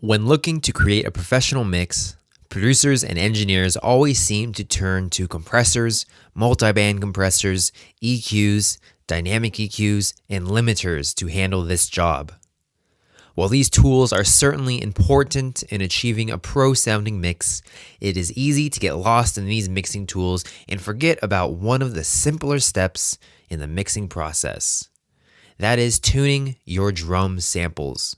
When looking to create a professional mix, producers and engineers always seem to turn to compressors, multiband compressors, EQs, dynamic EQs, and limiters to handle this job. While these tools are certainly important in achieving a pro-sounding mix, it is easy to get lost in these mixing tools and forget about one of the simpler steps in the mixing process. That is tuning your drum samples.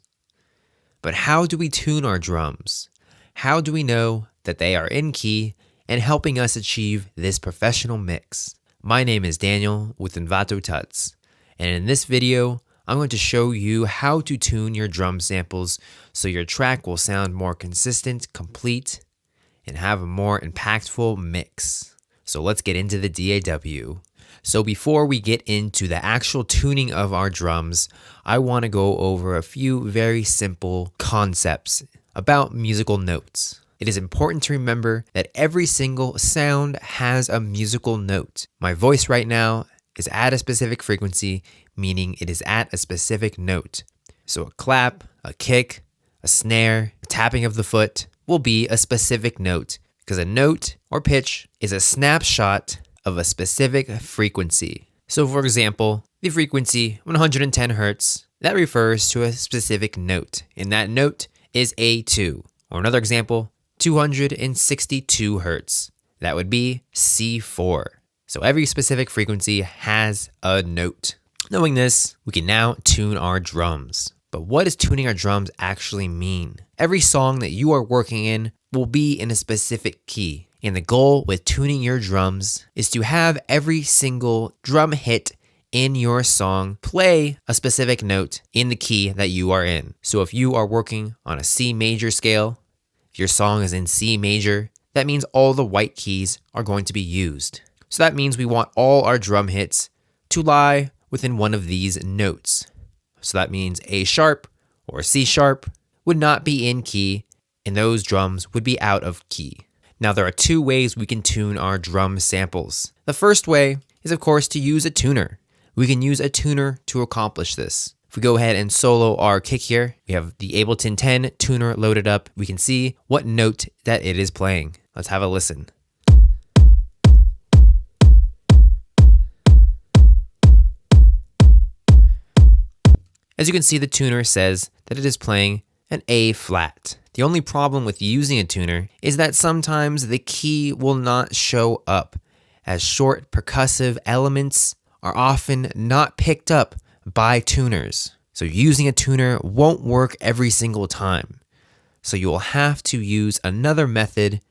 But how do we tune our drums? How do we know that they are in key and helping us achieve this professional mix? My name is Daniel with Envato Tuts, and in this video, I'm going to show you how to tune your drum samples so your track will sound more consistent, complete, and have a more impactful mix. So let's get into the DAW. So before we get into the actual tuning of our drums, I want to go over a few very simple concepts about musical notes. It is important to remember that every single sound has a musical note. My voice right now is at a specific frequency, meaning it is at a specific note. So a clap, a kick, a snare, a tapping of the foot will be a specific note because a note or pitch is a snapshot of a specific frequency. So for example, the frequency 110 Hertz, that refers to a specific note, and that note is A2. Or another example, 262 Hertz, that would be C4. So every specific frequency has a note. Knowing this, we can now tune our drums. But what does tuning our drums actually mean? Every song that you are working in will be in a specific key. And the goal with tuning your drums is to have every single drum hit in your song play a specific note in the key that you are in. So if you are working on a C major scale, if your song is in C major, that means all the white keys are going to be used. So that means we want all our drum hits to lie within one of these notes. So that means A sharp or C sharp would not be in key, and those drums would be out of key. Now there are two ways we can tune our drum samples. The first way is of course to use a tuner. We can use a tuner to accomplish this. If we go ahead and solo our kick here, we have the Ableton 10 tuner loaded up. We can see what note that it is playing. Let's have a listen. As you can see, the tuner says that it is playing an A flat. The only problem with using a tuner is that sometimes the key will not show up, as short percussive elements are often not picked up by tuners. So using a tuner won't work every single time. So you will have to use another method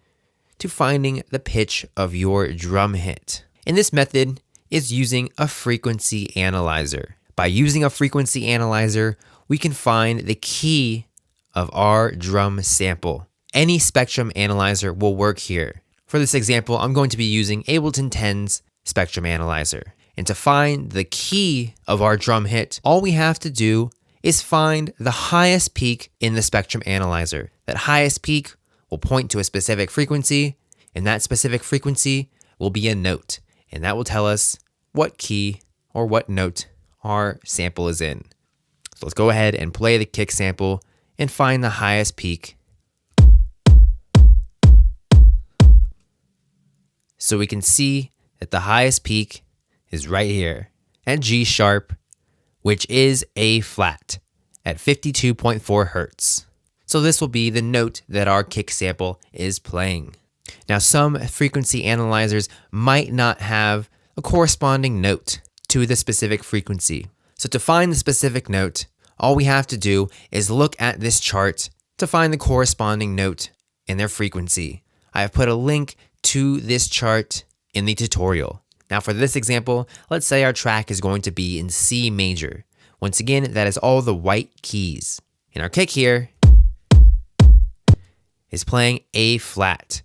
to finding the pitch of your drum hit. And this method is using a frequency analyzer. By using a frequency analyzer, we can find the key of our drum sample. Any spectrum analyzer will work here. For this example, I'm going to be using Ableton 10's spectrum analyzer. And to find the key of our drum hit, all we have to do is find the highest peak in the spectrum analyzer. That highest peak will point to a specific frequency, and that specific frequency will be a note. And that will tell us what key or what note our sample is in. So let's go ahead and play the kick sample and find the highest peak. So we can see that the highest peak is right here at G sharp, which is A flat at 52.4 Hertz. So this will be the note that our kick sample is playing. Now some frequency analyzers might not have a corresponding note to the specific frequency. So to find the specific note, all we have to do is look at this chart to find the corresponding note in their frequency. I have put a link to this chart in the tutorial. Now for this example, let's say our track is going to be in C major. Once again, that is all the white keys. And our kick here is playing A flat.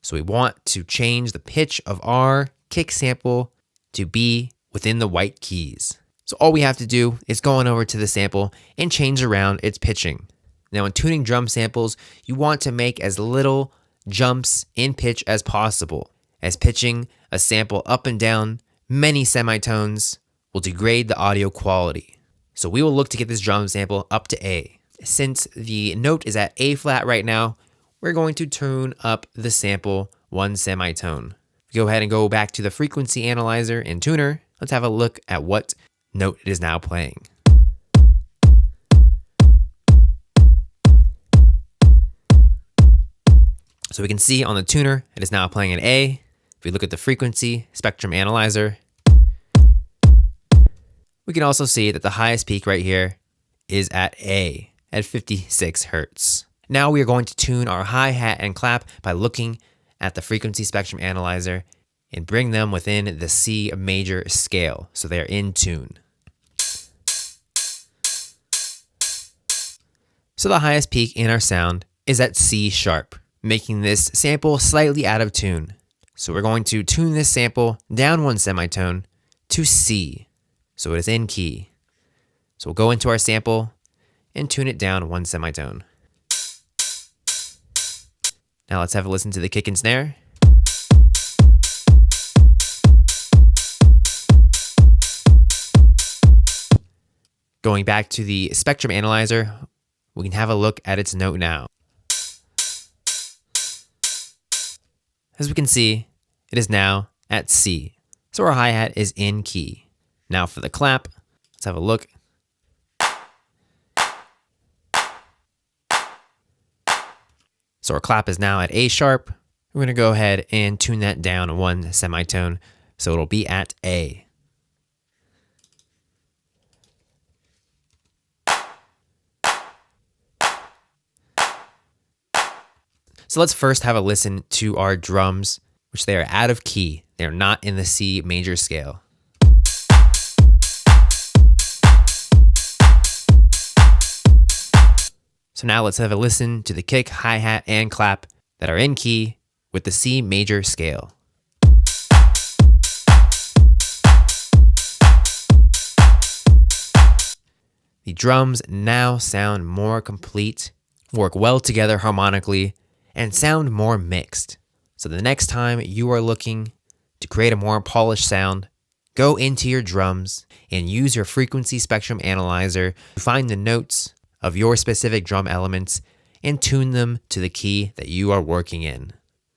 So we want to change the pitch of our kick sample to be within the white keys. So all we have to do is go on over to the sample and change around its pitching. Now in tuning drum samples, you want to make as little jumps in pitch as possible, as pitching a sample up and down many semitones will degrade the audio quality. So we will look to get this drum sample up to A. Since the note is at A flat right now, we're going to tune up the sample one semitone. Go ahead and go back to the frequency analyzer and tuner. Let's have a look at what note it is now playing. So we can see on the tuner, it is now playing an A. If we look at the frequency spectrum analyzer, we can also see that the highest peak right here is at A at 56 Hertz. Now we are going to tune our hi-hat and clap by looking at the frequency spectrum analyzer and bring them within the C major scale, so they are in tune. So the highest peak in our sound is at C sharp, making this sample slightly out of tune. So we're going to tune this sample down one semitone to C, so it is in key. So we'll go into our sample and tune it down one semitone. Now let's have a listen to the kick and snare. Going back to the spectrum analyzer, we can have a look at its note now. As we can see, it is now at C. So our hi-hat is in key. Now for the clap, let's have a look. So our clap is now at A sharp. We're going to go ahead and tune that down one semitone, so it'll be at A. So let's first have a listen to our drums, which they are out of key. They're not in the C major scale. So now let's have a listen to the kick, hi-hat, and clap that are in key with the C major scale. The drums now sound more complete, work well together harmonically, and sound more mixed. So the next time you are looking to create a more polished sound, go into your drums and use your frequency spectrum analyzer to find the notes of your specific drum elements and tune them to the key that you are working in.